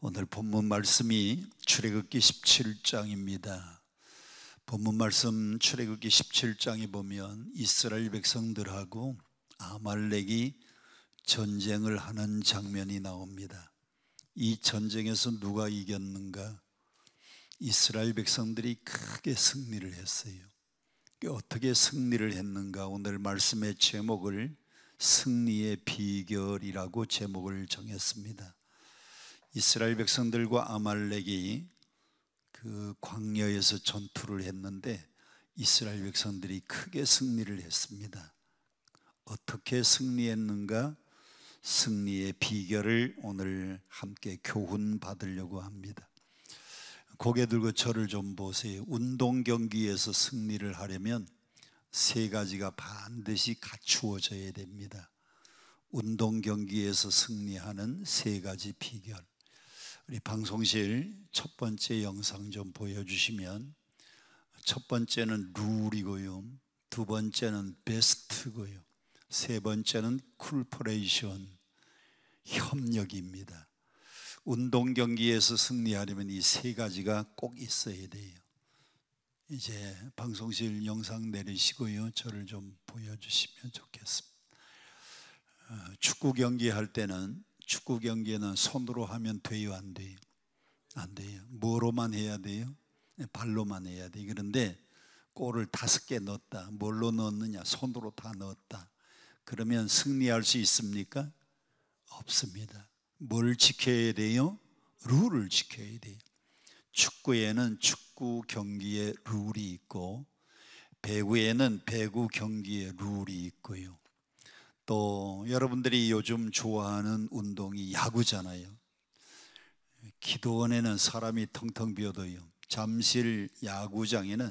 오늘 본문 말씀이 출애굽기 17장입니다. 본문 말씀 출애굽기 17장에 보면 이스라엘 백성들하고 아말렉이 전쟁을 하는 장면이 나옵니다. 이 전쟁에서 누가 이겼는가? 이스라엘 백성들이 크게 승리를 했어요. 어떻게 승리를 했는가? 오늘 말씀의 제목을 승리의 비결이라고 제목을 정했습니다. 이스라엘 백성들과 아말렉이 그 광야에서 전투를 했는데 이스라엘 백성들이 크게 승리를 했습니다. 어떻게 승리했는가? 승리의 비결을 오늘 함께 교훈 받으려고 합니다. 고개 들고 저를 좀 보세요. 운동 경기에서 승리를 하려면 세 가지가 반드시 갖추어져야 됩니다. 운동 경기에서 승리하는 세 가지 비결. 우리 방송실 첫 번째 영상 좀 보여주시면, 첫 번째는 룰이고요, 두 번째는 베스트고요, 세 번째는 쿨퍼레이션, 협력입니다. 운동 경기에서 승리하려면 이 세 가지가 꼭 있어야 돼요. 이제 방송실 영상 내리시고요, 저를 좀 보여주시면 좋겠습니다. 축구 경기 할 때는, 축구 경기에는 손으로 하면 돼요, 안 돼요? 안 돼요. 뭐로만 해야 돼요? 발로만 해야 돼요. 그런데 골을 5개 넣었다. 뭘로 넣었느냐? 손으로 다 넣었다. 그러면 승리할 수 있습니까? 없습니다. 뭘 지켜야 돼요? 룰을 지켜야 돼요. 축구에는 축구 경기의 룰이 있고, 배구에는 배구 경기의 룰이 있고요. 또 여러분들이 요즘 좋아하는 운동이 야구잖아요. 기도원에는 사람이 텅텅 비어도요, 잠실 야구장에는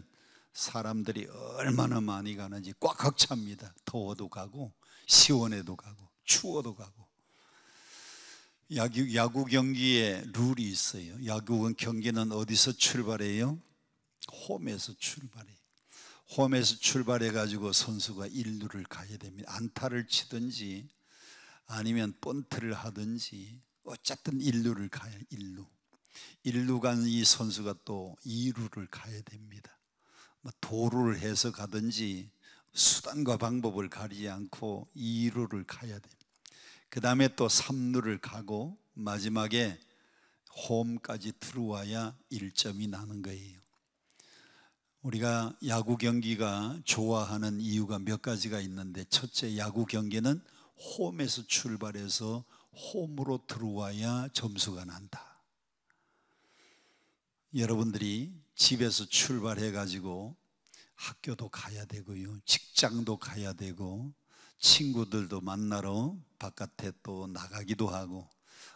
사람들이 얼마나 많이 가는지 꽉 찹니다. 더워도 가고 시원해도 가고 추워도 가고. 야구 경기에 룰이 있어요. 야구 경기는 어디서 출발해요? 홈에서 출발해요. 홈에서 출발해 가지고 선수가 1루를 가야 됩니다. 안타를 치든지 아니면 번트를 하든지 어쨌든 1루를 가야 1루 간 이 선수가 또 2루를 가야 됩니다. 도루를 해서 가든지 수단과 방법을 가리지 않고 2루를 가야 됩니다. 그 다음에 또 3루를 가고 마지막에 홈까지 들어와야 1점이 나는 거예요. 우리가 야구 경기가 좋아하는 이유가 몇 가지가 있는데, 첫째, 야구 경기는 홈에서 출발해서 홈으로 들어와야 점수가 난다. 여러분들이 집에서 출발해 가지고 학교도 가야 되고요, 직장도 가야 되고, 친구들도 만나러 바깥에 또 나가기도 하고,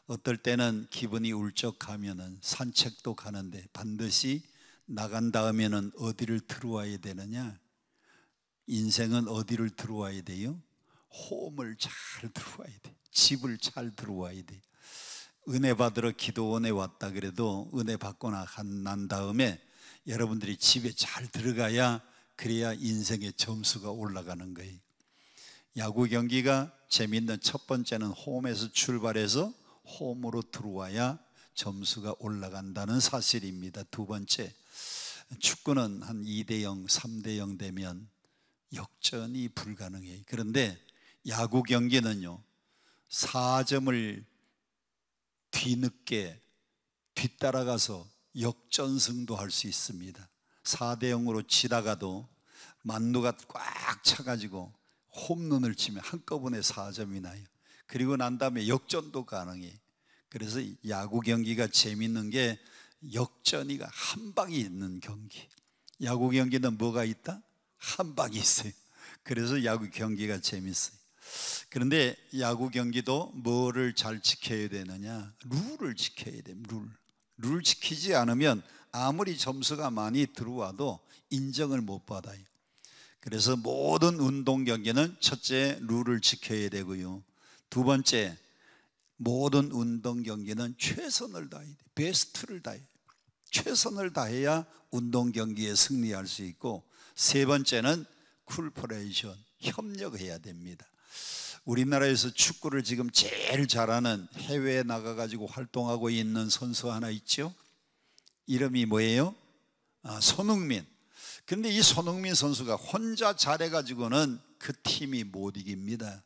어떨 때는 기분이 울적하면은 산책도 가는데 반드시 나간 다음에는 어디를 들어와야 되느냐? 인생은 어디를 들어와야 돼요? 홈을 잘 들어와야 돼. 집을 잘 들어와야 돼. 은혜 받으러 기도원에 왔다 그래도 은혜 받고 난 다음에 여러분들이 집에 잘 들어가야, 그래야 인생의 점수가 올라가는 거예요. 야구 경기가 재밌는 첫 번째는 홈에서 출발해서 홈으로 들어와야 점수가 올라간다는 사실입니다. 두 번째, 축구는 한 2대0, 3대0 되면 역전이 불가능해요. 그런데 야구 경기는요, 4점을 뒤늦게 뒤따라가서 역전승도 할 수 있습니다. 4대0으로 지다가도 만루가 꽉 차가지고 홈런을 치면 한꺼번에 4점이 나요. 그리고 난 다음에 역전도 가능해요. 그래서 야구 경기가 재밌는 게 역전이가 한 방이 있는 경기. 야구 경기는 뭐가 있다? 한 방이 있어요. 그래서 야구 경기가 재밌어요. 그런데 야구 경기도 뭐를 잘 지켜야 되느냐? 룰을 지켜야 됩니다. 룰 지키지 않으면 아무리 점수가 많이 들어와도 인정을 못 받아요. 그래서 모든 운동 경기는 첫째, 룰을 지켜야 되고요, 두 번째, 모든 운동 경기는 최선을 다해야 돼. 베스트를 다해. 최선을 다해야 운동 경기에 승리할 수 있고, 세 번째는 쿨퍼레이션, 협력해야 됩니다. 우리나라에서 축구를 지금 제일 잘하는, 해외에 나가가지고 활동하고 있는 선수 하나 있죠. 이름이 뭐예요? 손흥민. 그런데 이 손흥민 선수가 혼자 잘해가지고는 그 팀이 못 이깁니다.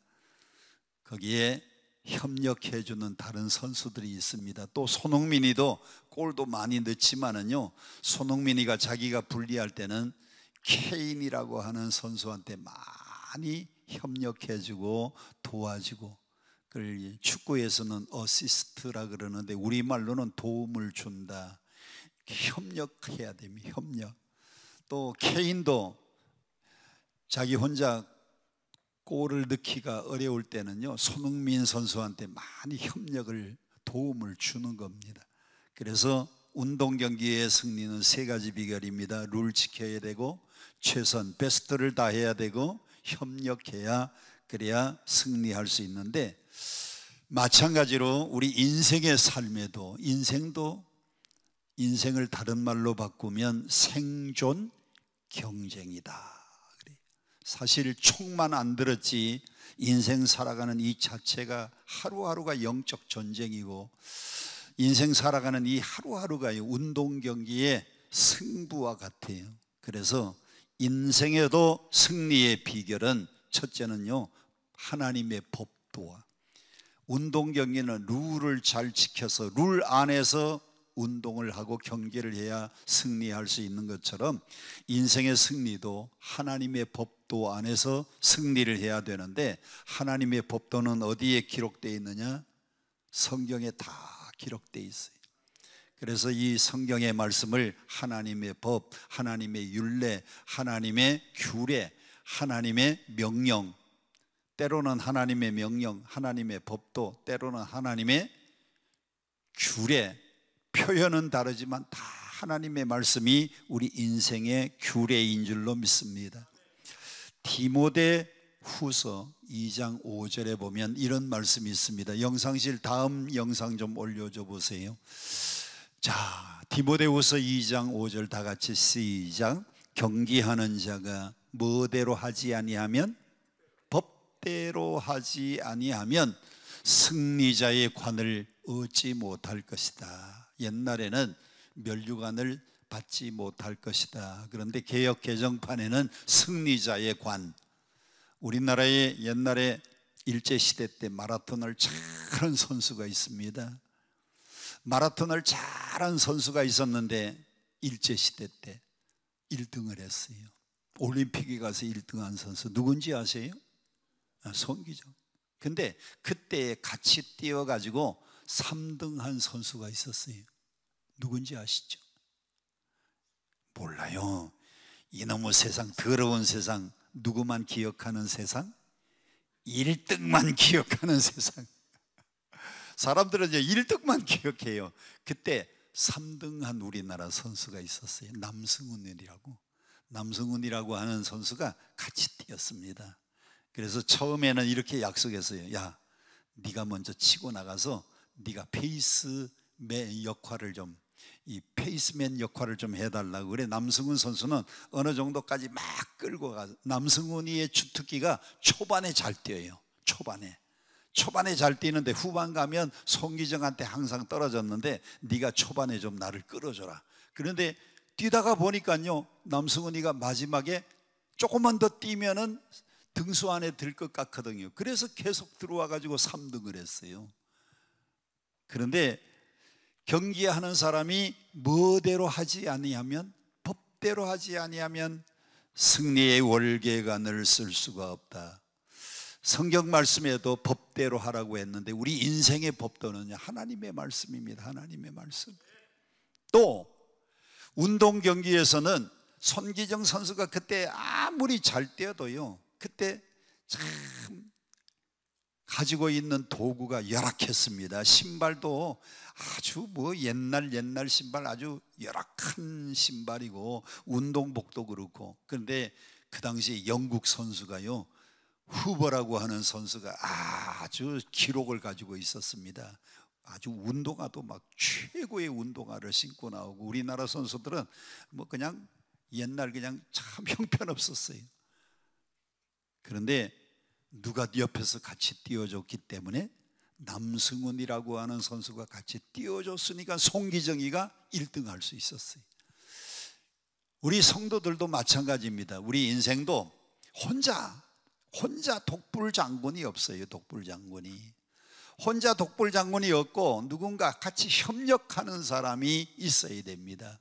거기에 협력해주는 다른 선수들이 있습니다. 또 손흥민이도 골도 많이 넣지만은요, 손흥민이가 자기가 불리할 때는 케인이라고 하는 선수한테 많이 협력해주고 도와주고, 그걸 축구에서는 어시스트라 그러는데 우리말로는 도움을 준다. 협력해야 됩니다. 협력. 또 케인도 자기 혼자 골을 넣기가 어려울 때는요, 손흥민 선수한테 많이 협력을, 도움을 주는 겁니다. 그래서 운동 경기의 승리는 세 가지 비결입니다. 룰 지켜야 되고, 최선 베스트를 다해야 되고, 협력해야, 그래야 승리할 수 있는데, 마찬가지로 우리 인생의 삶에도, 인생을 다른 말로 바꾸면 생존 경쟁이다. 사실 총만 안 들었지 인생 살아가는 이 자체가 하루하루가 영적 전쟁이고, 인생 살아가는 이 하루하루가 운동 경기의 승부와 같아요. 그래서 인생에도 승리의 비결은, 첫째는요, 하나님의 법도와, 운동 경기는 룰을 잘 지켜서 룰 안에서 운동을 하고 경기를 해야 승리할 수 있는 것처럼, 인생의 승리도 하나님의 법도 안에서 승리를 해야 되는데, 하나님의 법도는 어디에 기록되어 있느냐? 성경에 다 기록되어 있어요. 그래서 이 성경의 말씀을 하나님의 법, 하나님의 율례, 하나님의 규례, 하나님의 명령, 때로는 하나님의 명령, 하나님의 법도, 때로는 하나님의 규례, 표현은 다르지만 다 하나님의 말씀이 우리 인생의 규례인 줄로 믿습니다. 디모데 후서 2장 5절에 보면 이런 말씀이 있습니다. 영상실 다음 영상 좀 올려줘 보세요. 자, 디모데 후서 2장 5절 다 같이 시작. 경기하는 자가 뭐대로 하지 아니하면, 법대로 하지 아니하면 승리자의 관을 얻지 못할 것이다. 옛날에는 면류관을 받지 못할 것이다. 그런데 개역 개정판에는 승리자의 관. 우리나라에 옛날에 일제시대 때 마라톤을 잘한 선수가 있습니다. 마라톤을 잘한 선수가 있었는데 일제시대 때 1등을 했어요. 올림픽에 가서 1등한 선수 누군지 아세요? 손기정. 근데 그때 같이 뛰어가지고 3등한 선수가 있었어요. 누군지 아시죠? 몰라요. 이놈의 세상, 더러운 세상, 누구만 기억하는 세상? 1등만 기억하는 세상. 사람들은 이제 1등만 기억해요. 그때 3등한 우리나라 선수가 있었어요. 남승훈이라고 하는 선수가 같이 뛰었습니다. 그래서 처음에는 이렇게 약속했어요. 야, 네가 먼저 치고 나가서 네가 페이스맨 역할을 좀 해달라고 그래. 남승훈 선수는 어느 정도까지 막 끌고 가. 남승훈이의 주특기가 초반에 잘 뛰어요. 초반에 잘 뛰는데 후반 가면 송기정한테 항상 떨어졌는데, 네가 초반에 좀 나를 끌어줘라. 그런데 뛰다가 보니까요, 남승훈이가 마지막에 조금만 더 뛰면은 등수 안에 들 것 같거든요. 그래서 계속 들어와 가지고 3등을 했어요. 그런데 경기하는 사람이 뭐대로 하지 아니하면, 법대로 하지 아니하면 승리의 월계관을 쓸 수가 없다. 성경 말씀에도 법대로 하라고 했는데, 우리 인생의 법도는 하나님의 말씀입니다. 하나님의 말씀. 또 운동 경기에서는 손기정 선수가 그때 아무리 잘 뛰어도요, 그때 참 가지고 있는 도구가 열악했습니다. 신발도 아주 옛날 신발, 아주 열악한 신발이고, 운동복도 그렇고. 그런데 그 당시 영국 선수가요, 후버라고 하는 선수가 아주 기록을 가지고 있었습니다. 아주 운동화도 막 최고의 운동화를 신고 나오고, 우리나라 선수들은 그냥 옛날 그냥 참 형편없었어요. 그런데 누가 옆에서 같이 띄워줬기 때문에 남승훈이라고 하는 선수가 같이 띄워줬으니까 송기정이가 1등 할 수 있었어요. 우리 성도들도 마찬가지입니다. 우리 인생도 혼자 독불장군이 없어요. 독불장군이 혼자 독불장군이 없고 누군가 같이 협력하는 사람이 있어야 됩니다.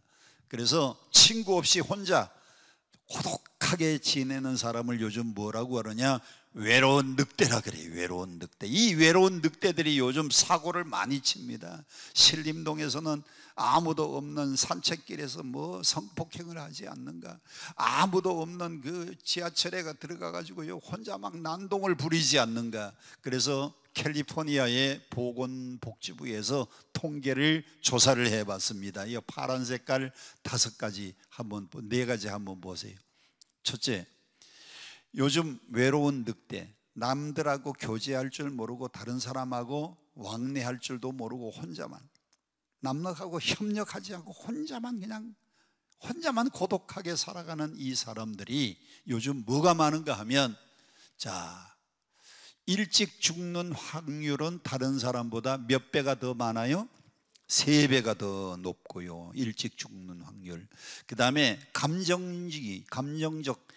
그래서 친구 없이 혼자 고독하게 지내는 사람을 요즘 뭐라고 하느냐, 외로운 늑대라 그래요. 외로운 늑대. 이 외로운 늑대들이 요즘 사고를 많이 칩니다. 신림동에서는 아무도 없는 산책길에서 뭐 성폭행을 하지 않는가, 아무도 없는 그 지하철에 들어가 가지고요 혼자 막 난동을 부리지 않는가. 그래서 캘리포니아의 보건복지부에서 통계를 조사를 해봤습니다. 이 파란 색깔 5가지 한번 4가지 한번 보세요. 첫째, 요즘 외로운 늑대, 남들하고 교제할 줄 모르고 다른 사람하고 왕래할 줄도 모르고 혼자만, 남하고 협력하지 않고 혼자만 고독하게 살아가는 이 사람들이 요즘 뭐가 많은가 하면, 자, 일찍 죽는 확률은 다른 사람보다 몇 배가 더 많아요? 3배가 더 높고요. 일찍 죽는 확률. 그 다음에 감정적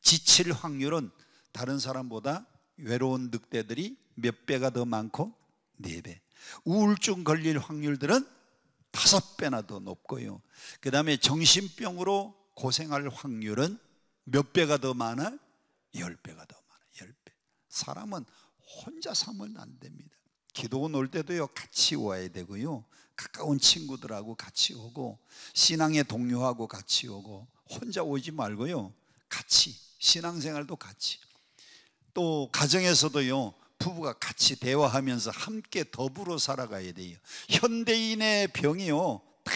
지칠 확률은 다른 사람보다 외로운 늑대들이 몇 배가 더 많고 4배. 우울증 걸릴 확률들은 5배나 더 높고요. 그 다음에 정신병으로 고생할 확률은 몇 배가 더 많아? 10배가 더 많아. 10배. 사람은 혼자 살면 안 됩니다. 기도 올 때도요 같이 와야 되고요, 가까운 친구들하고 같이 오고, 신앙의 동료하고 같이 오고, 혼자 오지 말고요 같이, 신앙생활도 같이, 또 가정에서도요 부부가 같이 대화하면서 함께 더불어 살아가야 돼요. 현대인의 병이요 다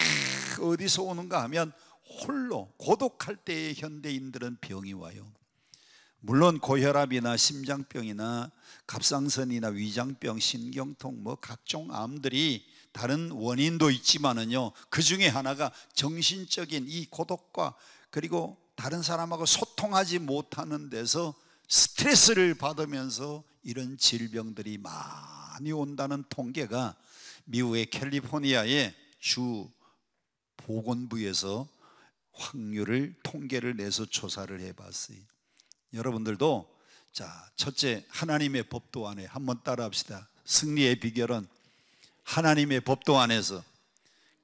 어디서 오는가 하면 홀로 고독할 때의 현대인들은 병이 와요. 물론 고혈압이나 심장병이나 갑상선이나 위장병, 신경통, 뭐 각종 암들이 다른 원인도 있지만은요, 그 중에 하나가 정신적인 이 고독과, 그리고 다른 사람하고 소통하지 못하는 데서 스트레스를 받으면서 이런 질병들이 많이 온다는 통계가 미국의 캘리포니아의 주 보건부에서 통계를 내서 조사를 해봤어요. 여러분들도 자, 첫째, 하나님의 법도 안에 한번 따라 합시다. 승리의 비결은 하나님의 법도 안에서,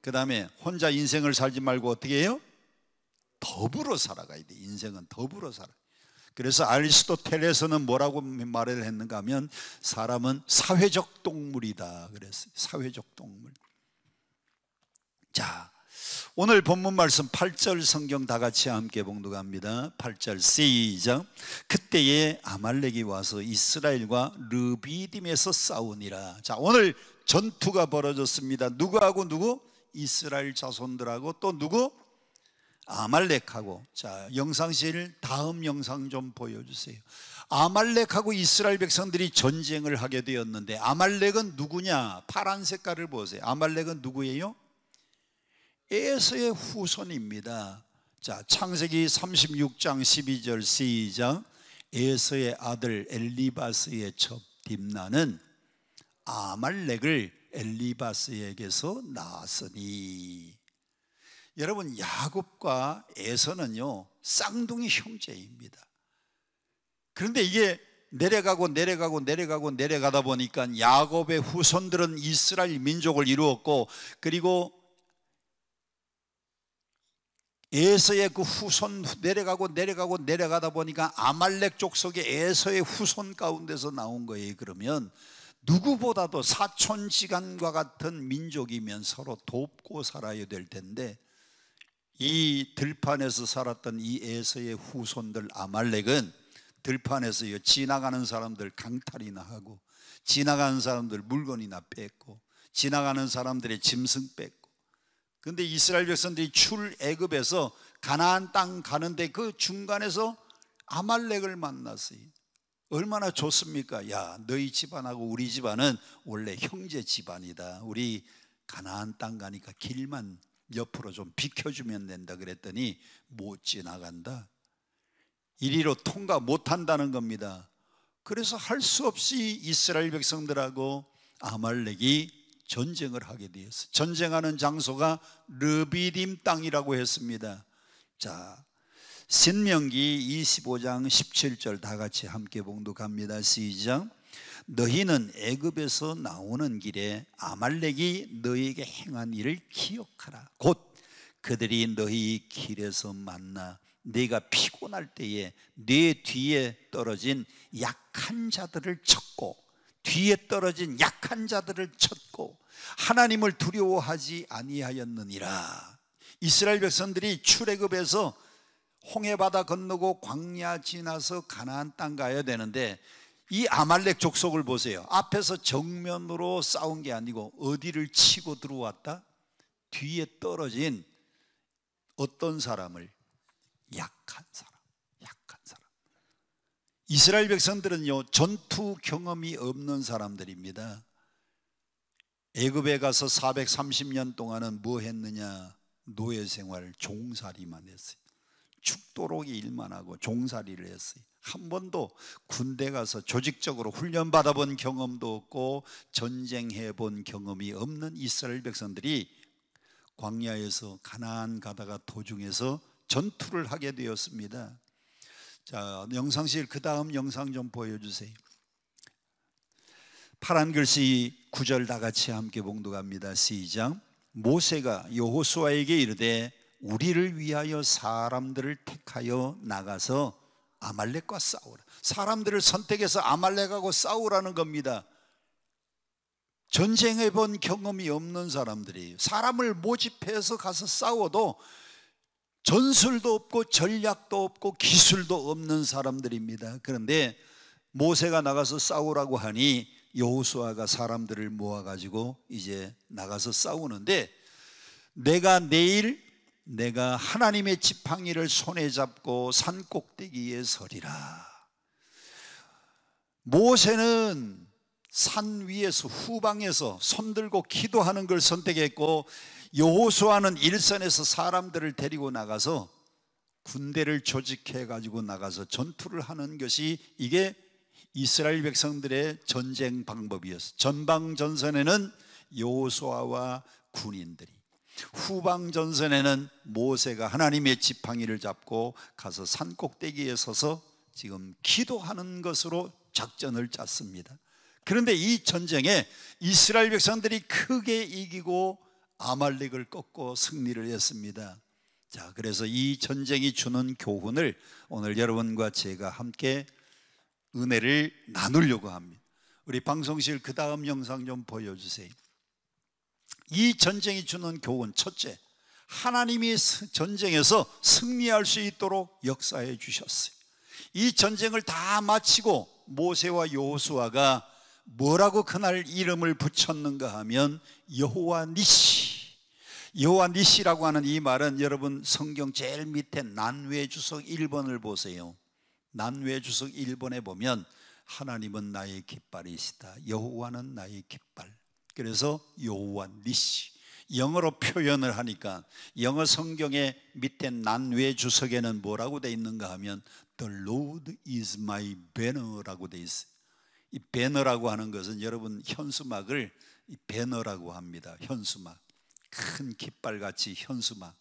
그 다음에 혼자 인생을 살지 말고 어떻게 해요? 더불어 살아가야 돼. 인생은 더불어 살아. 그래서 아리스토텔에서는 뭐라고 말을 했는가 하면, 사람은 사회적 동물이다 그랬어요. 사회적 동물. 자, 오늘 본문 말씀 8절 성경 다 같이 함께 봉독합니다. 8절 시작. 그때에 아말렉이 와서 이스라엘과 르비딤에서 싸우니라. 자, 오늘 전투가 벌어졌습니다. 누구하고 누구? 이스라엘 자손들하고 또 누구? 아말렉하고. 자, 영상실 다음 영상 좀 보여주세요. 아말렉하고 이스라엘 백성들이 전쟁을 하게 되었는데, 아말렉은 누구냐? 파란 색깔을 보세요. 아말렉은 누구예요? 에서의 후손입니다. 자, 창세기 36장 12절 시작. 에서의 아들 엘리바스의 첩 딥나는 아말렉을 엘리바스에게서 낳았으니. 여러분, 야곱과 에서는요 쌍둥이 형제입니다. 그런데 이게 내려가다 보니까 야곱의 후손들은 이스라엘 민족을 이루었고, 그리고 에서의 그 후손 내려가다 보니까 아말렉 족속의 에서의 후손 가운데서 나온 거예요. 그러면 누구보다도 사촌지간과 같은 민족이면 서로 돕고 살아야 될 텐데, 이 들판에서 살았던 이 에서의 후손들 아말렉은 들판에서 지나가는 사람들 강탈이나 하고, 지나가는 사람들 물건이나 뺏고, 지나가는 사람들의 짐승 뺏고. 그런데 이스라엘 백성들이 출애굽에서 가나안 땅 가는데 그 중간에서 아말렉을 만났어요. 얼마나 좋습니까? 야, 너희 집안하고 우리 집안은 원래 형제 집안이다. 우리 가나안 땅 가니까 길만 옆으로 좀 비켜주면 된다 그랬더니 못 지나간다. 이리로 통과 못 한다는 겁니다. 그래서 할 수 없이 이스라엘 백성들하고 아말렉이 전쟁을 하게 되었어요. 전쟁하는 장소가 르비딤 땅이라고 했습니다. 자, 신명기 25장 17절 다 같이 함께 봉독합니다. 시작. 너희는 애굽에서 나오는 길에 아말렉이 너희에게 행한 일을 기억하라. 곧 그들이 너희 길에서 만나 네가 피곤할 때에 네 뒤에 떨어진 약한 자들을 쳤고, 뒤에 떨어진 약한 자들을 쳤고 하나님을 두려워하지 아니하였느니라. 이스라엘 백성들이 출애굽에서 홍해바다 건너고 광야 지나서 가나안 땅 가야 되는데, 이 아말렉 족속을 보세요. 앞에서 정면으로 싸운 게 아니고 어디를 치고 들어왔다? 뒤에 떨어진 어떤 사람을? 약한 사람. 이스라엘 백성들은요, 전투 경험이 없는 사람들입니다. 애굽에 가서 430년 동안은 뭐 했느냐? 노예 생활, 종살이만 했어요. 죽도록 일만 하고 종살이를 했어요. 한 번도 군대 가서 조직적으로 훈련 받아본 경험도 없고 전쟁해 본 경험이 없는 이스라엘 백성들이 광야에서 가나안 가다가 도중에서 전투를 하게 되었습니다. 자, 영상실 그 다음 영상 좀 보여주세요. 파란 글씨 9절 다 같이 함께 봉독합니다. 시작. 모세가 여호수아에게 이르되 우리를 위하여 사람들을 택하여 나가서 아말렉과 싸우라. 사람들을 선택해서 아말렉하고 싸우라는 겁니다. 전쟁해 본 경험이 없는 사람들이 사람을 모집해서 가서 싸워도 전술도 없고 전략도 없고 기술도 없는 사람들입니다. 그런데 모세가 나가서 싸우라고 하니 여호수아가 사람들을 모아가지고 이제 나가서 싸우는데, 내가 하나님의 지팡이를 손에 잡고 산 꼭대기에 서리라. 모세는 산 위에서 후방에서 손들고 기도하는 걸 선택했고, 여호수아는 일선에서 사람들을 데리고 나가서 군대를 조직해 가지고 나가서 전투를 하는 것이, 이게 이스라엘 백성들의 전쟁 방법이었어요. 전방 전선에는 여호수아와 군인들이, 후방 전선에는 모세가 하나님의 지팡이를 잡고 가서 산 꼭대기에 서서 지금 기도하는 것으로 작전을 짰습니다. 그런데 이 전쟁에 이스라엘 백성들이 크게 이기고 아말렉을 꺾고 승리를 했습니다. 자, 그래서 이 전쟁이 주는 교훈을 오늘 여러분과 제가 함께 은혜를 나누려고 합니다. 우리 방송실 그 다음 영상 좀 보여주세요. 이 전쟁이 주는 교훈, 첫째, 하나님이 전쟁에서 승리할 수 있도록 역사해 주셨어요. 이 전쟁을 다 마치고 모세와 여호수아가 뭐라고 그날 이름을 붙였는가 하면 여호와 니시. 여호와 니시라고 하는 이 말은, 여러분 성경 제일 밑에 난외 주석 1번을 보세요. 난외 주석 1번에 보면 하나님은 나의 깃발이시다, 여호와는 나의 깃발. 그래서 여호와 니시, 영어로 표현을 하니까 영어 성경의 밑에 난외 주석에는 뭐라고 돼 있는가 하면 The Lord is my banner라고 돼 있어요. 이 배너라고 하는 것은 여러분 현수막을 이 배너라고 합니다. 현수막, 큰 깃발같이 현수막.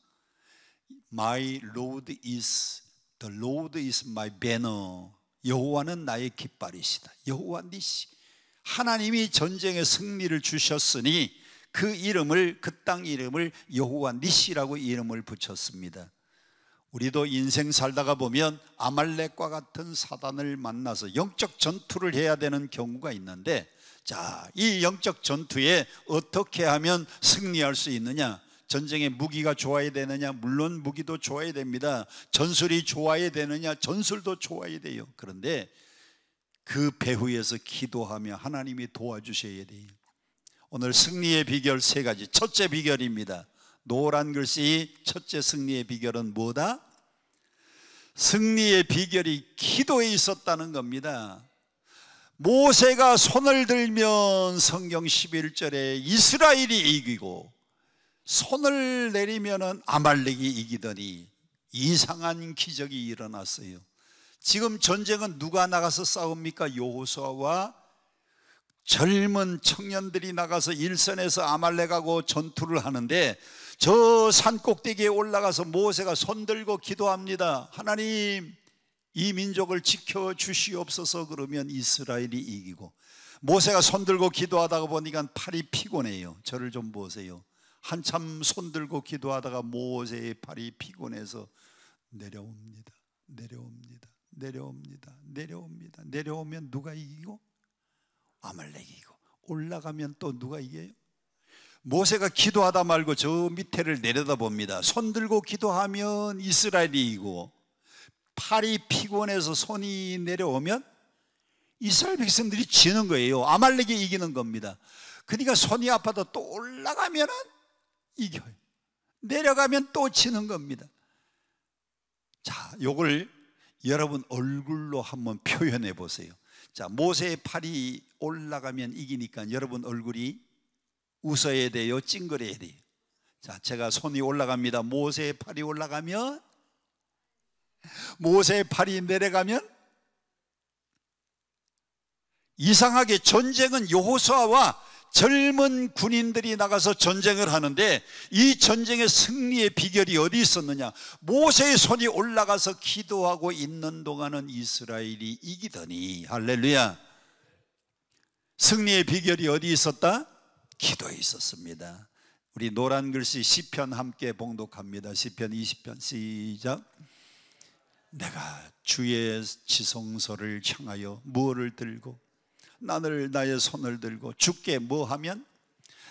My Lord is, the Lord is my banner. 여호와는 나의 깃발이시다, 여호와 니시. 하나님이 전쟁의 승리를 주셨으니 그 이름을, 그 땅 이름을 여호와 니시라고 이름을 붙였습니다. 우리도 인생 살다가 보면 아말렉과 같은 사단을 만나서 영적 전투를 해야 되는 경우가 있는데, 자, 이 영적 전투에 어떻게 하면 승리할 수 있느냐? 전쟁에 무기가 좋아야 되느냐? 물론 무기도 좋아야 됩니다. 전술이 좋아야 되느냐? 전술도 좋아야 돼요. 그런데 그 배후에서 기도하며 하나님이 도와주셔야 돼요. 오늘 승리의 비결 세 가지. 첫째 비결입니다. 노란 글씨 첫째 승리의 비결은 뭐다? 승리의 비결이 기도에 있었다는 겁니다. 모세가 손을 들면 성경 11절에 이스라엘이 이기고, 손을 내리면은 아말렉이 이기더니 이상한 기적이 일어났어요. 지금 전쟁은 누가 나가서 싸웁니까? 여호수아와 젊은 청년들이 나가서 일선에서 아말렉하고 전투를 하는데, 저 산 꼭대기에 올라가서 모세가 손들고 기도합니다. 하나님, 이 민족을 지켜주시옵소서. 그러면 이스라엘이 이기고, 모세가 손들고 기도하다가 보니까 팔이 피곤해요. 저를 좀 보세요. 한참 손들고 기도하다가 모세의 팔이 피곤해서 내려옵니다. 내려오면 누가 이기고? 아말렉이 이기고. 올라가면 또 누가 이겨요? 모세가 기도하다 말고 저 밑에를 내려다봅니다. 손들고 기도하면 이스라엘이 이기고, 팔이 피곤해서 손이 내려오면 이스라엘 백성들이 지는 거예요. 아말렉이 이기는 겁니다. 그러니까 손이 아파도 또 올라가면 이겨요. 내려가면 또 지는 겁니다. 자, 요걸 여러분 얼굴로 한번 표현해 보세요. 자, 모세의 팔이 올라가면 이기니까 여러분 얼굴이 웃어야 돼요? 찡그려야 돼요? 자, 제가 손이 올라갑니다. 모세의 팔이 올라가면, 모세의 팔이 내려가면. 이상하게 전쟁은 여호수아와 젊은 군인들이 나가서 전쟁을 하는데, 이 전쟁의 승리의 비결이 어디 있었느냐? 모세의 손이 올라가서 기도하고 있는 동안은 이스라엘이 이기더니, 할렐루야. 승리의 비결이 어디 있었다? 기도에 있었습니다. 우리 노란 글씨 시편 함께 봉독합니다. 시편 20편 시작. 내가 주의 지성소를 향하여 무엇을 들고 나의 손을 들고 주께 뭐 하면?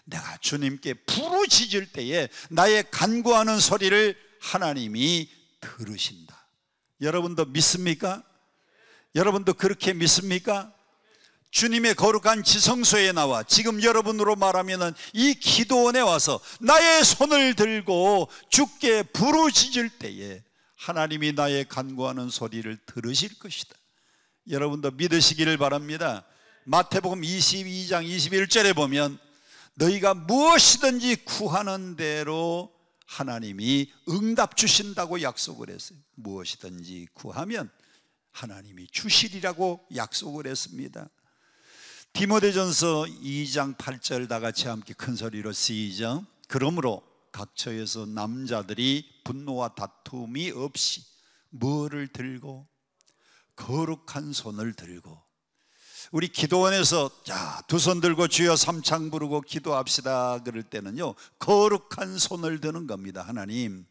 내가 주님께 부르짖을 때에 나의 간구하는 소리를 하나님이 들으신다. 여러분도 믿습니까? 여러분도 그렇게 믿습니까? 주님의 거룩한 지성소에 나와 지금 여러분으로 말하면 이 기도원에 와서 나의 손을 들고 주께 부르짖을 때에 하나님이 나의 간구하는 소리를 들으실 것이다. 여러분도 믿으시기를 바랍니다. 마태복음 22장 21절에 보면 너희가 무엇이든지 구하는 대로 하나님이 응답 주신다고 약속을 했어요. 무엇이든지 구하면 하나님이 주시리라고 약속을 했습니다. 디모데전서 2장 8절 다 같이 함께 큰 소리로 시작. 그러므로 각처에서 남자들이 분노와 다툼이 없이 뭐를 들고? 거룩한 손을 들고. 우리 기도원에서 자, 두 손 들고 주여 삼창 부르고 기도합시다 그럴 때는요, 거룩한 손을 드는 겁니다. 하나님,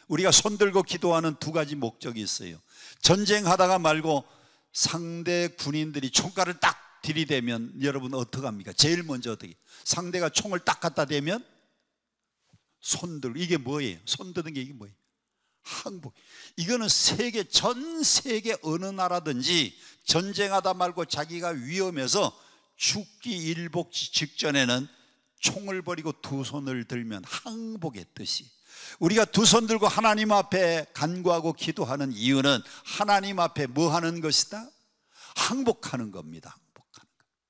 우리가 손 들고 기도하는 두 가지 목적이 있어요. 전쟁하다가 말고 상대 군인들이 총칼을 딱 들이대면 여러분 어떡합니까? 제일 먼저 어떻게? 상대가 총을 딱 갖다 대면 손 들고. 이게 뭐예요? 손 드는 게 이게 뭐예요? 항복. 이거는 세계, 전 세계 어느 나라든지 전쟁하다 말고 자기가 위험해서 죽기 일복 직전에는 총을 버리고 두 손을 들면 항복의 뜻이. 우리가 두 손 들고 하나님 앞에 간구하고 기도하는 이유는 하나님 앞에 뭐 하는 것이다? 항복하는 겁니다.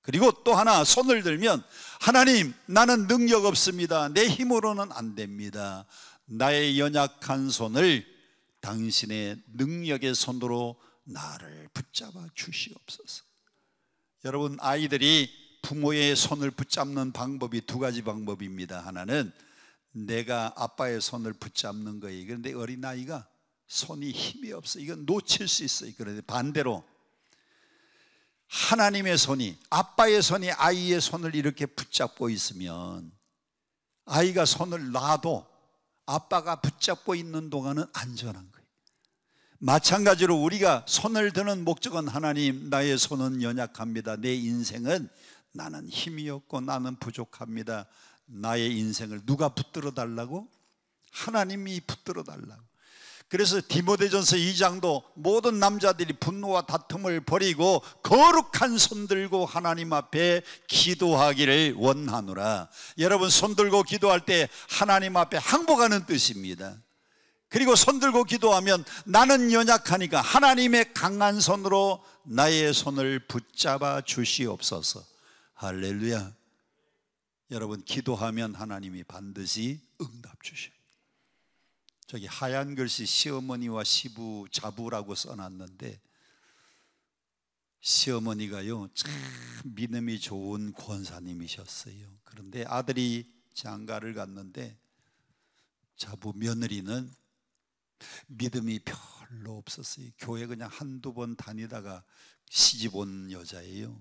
그리고 또 하나, 손을 들면 하나님, 나는 능력 없습니다. 내 힘으로는 안 됩니다. 나의 연약한 손을 당신의 능력의 손으로 나를 붙잡아 주시옵소서. 여러분, 아이들이 부모의 손을 붙잡는 방법이 두 가지 방법입니다. 하나는 내가 아빠의 손을 붙잡는 거예요. 그런데 어린아이가 손이 힘이 없어. 이건 놓칠 수 있어요. 그런데 반대로 하나님의 손이, 아빠의 손이 아이의 손을 이렇게 붙잡고 있으면 아이가 손을 놔도 아빠가 붙잡고 있는 동안은 안전한 거예요. 마찬가지로 우리가 손을 드는 목적은 하나님, 나의 손은 연약합니다. 내 인생은 나는 힘이 없고 나는 부족합니다. 나의 인생을 누가 붙들어 달라고? 하나님이 붙들어 달라고. 그래서 디모데전서 2장도 모든 남자들이 분노와 다툼을 버리고 거룩한 손 들고 하나님 앞에 기도하기를 원하노라. 여러분, 손 들고 기도할 때 하나님 앞에 항복하는 뜻입니다. 그리고 손 들고 기도하면 나는 연약하니까 하나님의 강한 손으로 나의 손을 붙잡아 주시옵소서. 할렐루야. 여러분, 기도하면 하나님이 반드시 응답 주셔요. 저기 하얀 글씨 시어머니와 시부 자부라고 써놨는데 시어머니가요 참 믿음이 좋은 권사님이셨어요. 그런데 아들이 장가를 갔는데 자부 며느리는 믿음이 별로 없었어요. 교회 그냥 한두 번 다니다가 시집 온 여자예요.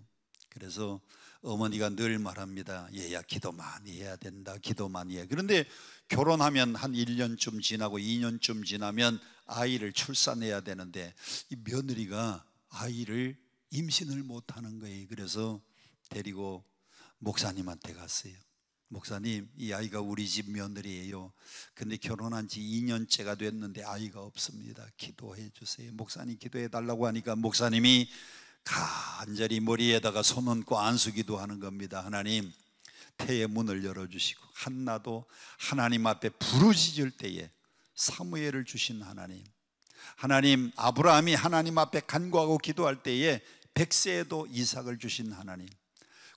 그래서 어머니가 늘 말합니다. 얘야 기도 많이 해야 된다. 기도 많이 해. 그런데 결혼하면 한 1년쯤 지나고 2년쯤 지나면 아이를 출산해야 되는데 이 며느리가 아이를 임신을 못하는 거예요. 그래서 데리고 목사님한테 갔어요. 목사님, 이 아이가 우리 집 며느리예요. 근데 결혼한 지 2년째가 됐는데 아이가 없습니다. 기도해 주세요. 목사님 기도해 달라고 하니까 목사님이 간절히 머리에다가 손 얹고 안수기도 하는 겁니다. 하나님, 태의 문을 열어주시고 한나도 하나님 앞에 부르짖을 때에 사무엘을 주신 하나님, 하나님 아브라함이 하나님 앞에 간구하고 기도할 때에 100세에도 이삭을 주신 하나님,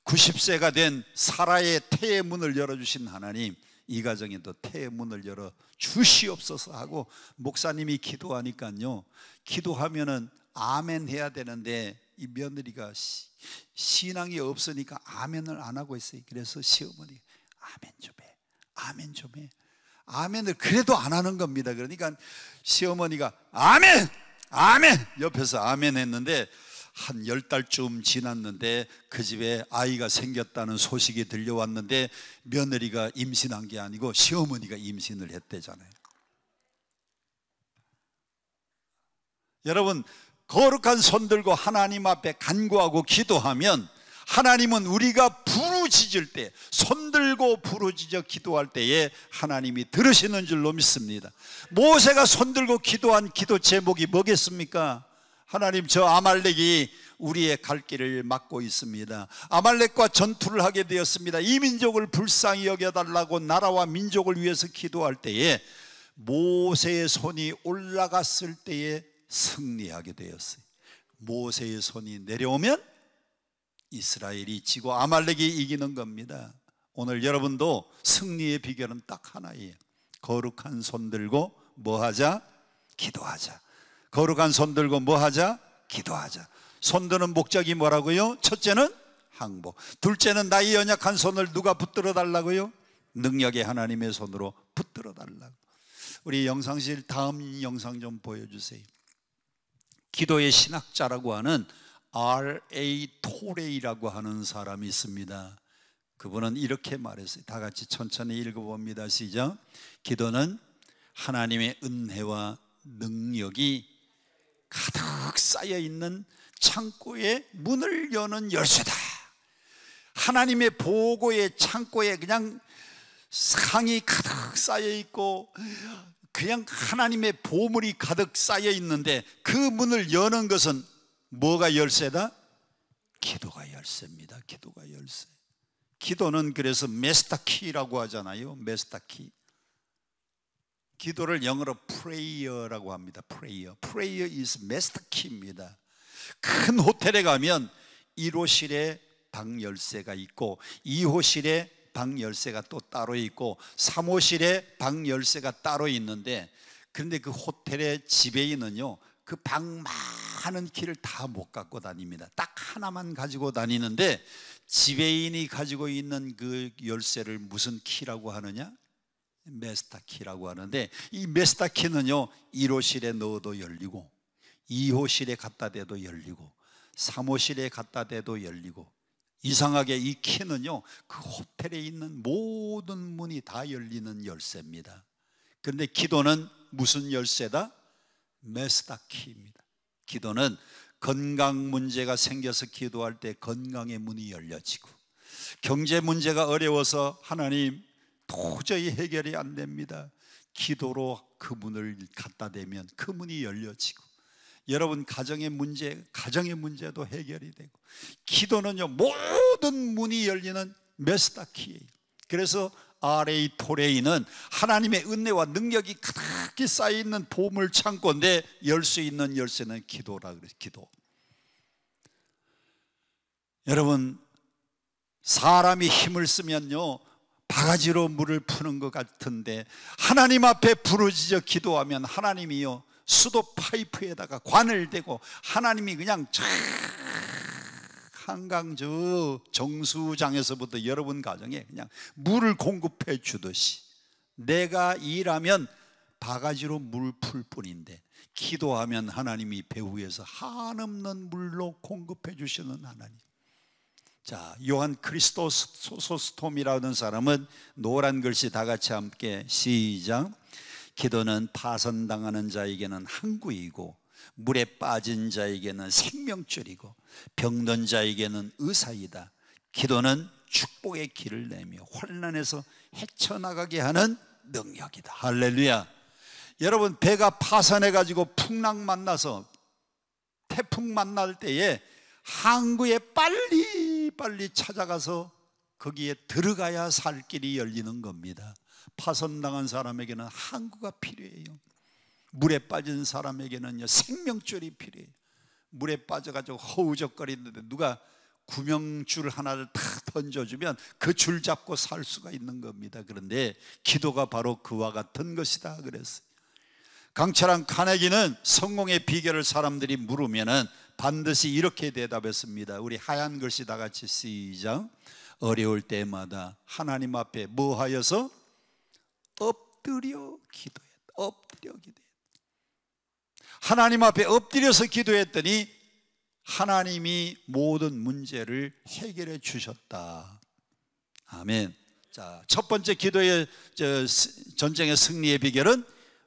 90세가 된 사라의 태의 문을 열어주신 하나님, 이 가정에도 태의 문을 열어 주시옵소서 하고 목사님이 기도하니까요, 기도하면은 아멘 해야 되는데 이 며느리가 신앙이 없으니까 아멘을 안 하고 있어요. 그래서 시어머니 아멘 좀 해, 아멘 좀 해. 아멘을 그래도 안 하는 겁니다. 그러니까 시어머니가 아멘, 아멘 옆에서 아멘 했는데 한 10달쯤 지났는데 그 집에 아이가 생겼다는 소식이 들려왔는데 며느리가 임신한 게 아니고 시어머니가 임신을 했대잖아요. 여러분, 거룩한 손 들고 하나님 앞에 간구하고 기도하면 하나님은 우리가 부르짖을 때, 손 들고 부르짖어 기도할 때에 하나님이 들으시는 줄로 믿습니다. 모세가 손 들고 기도한 기도 제목이 뭐겠습니까? 하나님, 저 아말렉이 우리의 갈 길을 막고 있습니다. 아말렉과 전투를 하게 되었습니다. 이 민족을 불쌍히 여겨달라고 나라와 민족을 위해서 기도할 때에 모세의 손이 올라갔을 때에 승리하게 되었어요. 모세의 손이 내려오면 이스라엘이 지고 아말렉이 이기는 겁니다. 오늘 여러분도 승리의 비결은 딱 하나예요. 거룩한 손 들고 뭐 하자? 기도하자. 거룩한 손 들고 뭐 하자? 기도하자. 손 드는 목적이 뭐라고요? 첫째는 항복, 둘째는 나의 연약한 손을 누가 붙들어 달라고요? 능력의 하나님의 손으로 붙들어 달라고. 우리 영상실 다음 영상 좀 보여주세요. 기도의 신학자라고 하는 R.A. 토레이라고 하는 사람이 있습니다. 그분은 이렇게 말했어요. 다 같이 천천히 읽어봅니다. 시작. 기도는 하나님의 은혜와 능력이 가득 쌓여 있는 창고에 문을 여는 열쇠다. 하나님의 보고의 창고에 그냥 상이 가득 쌓여 있고 그냥 하나님의 보물이 가득 쌓여 있는데 그 문을 여는 것은 뭐가 열쇠다? 기도가 열쇠입니다. 기도가 열쇠. 기도는 그래서 메스터키라고 하잖아요. 메스터키. 기도를 영어로 prayer라고 합니다. prayer. prayer is master key입니다. 큰 호텔에 가면 1호실에 방 열쇠가 있고 2호실에 방 열쇠가 또 따로 있고 3호실에 방 열쇠가 따로 있는데, 그런데 그 호텔의 지배인은요 그 방 많은 키를 다 못 갖고 다닙니다. 딱 하나만 가지고 다니는데 지배인이 가지고 있는 그 열쇠를 무슨 키라고 하느냐? 메스터 키라고 하는데, 이 메스터 키는요 1호실에 넣어도 열리고 2호실에 갖다 대도 열리고 3호실에 갖다 대도 열리고, 이상하게 이 키는요 그 호텔에 있는 모든 문이 다 열리는 열쇠입니다. 그런데 기도는 무슨 열쇠다? 메스터 키입니다. 기도는 건강 문제가 생겨서 기도할 때 건강의 문이 열려지고, 경제 문제가 어려워서 하나님 도저히 해결이 안 됩니다. 기도로 그 문을 갖다 대면 그 문이 열려지고, 여러분 가정의 문제도 해결이 되고, 기도는요 모든 문이 열리는 메스터 키예요. 그래서 R.A. 토레이는 하나님의 은혜와 능력이 가득히 쌓여있는 보물 창고인데 열 수 있는 열쇠는 기도라 그래요. 기도. 여러분, 사람이 힘을 쓰면요 바가지로 물을 푸는 것 같은데 하나님 앞에 부르짖어 기도하면 하나님이요 수도 파이프에다가 관을 대고 하나님이 그냥 쫙 한강 저 정수장에서부터 여러분 가정에 그냥 물을 공급해 주듯이 내가 일하면 바가지로 물 풀 뿐인데 기도하면 하나님이 배후에서 한없는 물로 공급해 주시는 하나님. 자, 요한 크리스토소스톰이라는 사람은 노란 글씨 다 같이 함께 시작. 기도는 파선당하는 자에게는 항구이고 물에 빠진 자에게는 생명줄이고 병든 자에게는 의사이다. 기도는 축복의 길을 내며 환난에서 헤쳐나가게 하는 능력이다. 할렐루야. 여러분, 배가 파선해 가지고 풍랑 만나서 태풍 만날 때에 항구에 빨리 찾아가서 거기에 들어가야 살 길이 열리는 겁니다. 파선당한 사람에게는 항구가 필요해요. 물에 빠진 사람에게는요 생명줄이 필요해요. 물에 빠져가지고 허우적거리는데 누가 구명줄 하나를 탁 던져주면 그 줄 잡고 살 수가 있는 겁니다. 그런데 기도가 바로 그와 같은 것이다 그랬어요. 강철한 카네기는 성공의 비결을 사람들이 물으면은 반드시 이렇게 대답했습니다. 우리 하얀 글씨 다 같이 시작. 어려울 때마다 하나님 앞에 뭐 하여서? 엎드려 기도했다. 엎드려 기도했다. 하나님 앞에 엎드려서 기도했더니 하나님이 모든 문제를 해결해 주셨다. 아멘. 자, 첫 번째 기도의 전쟁의 승리의 비결은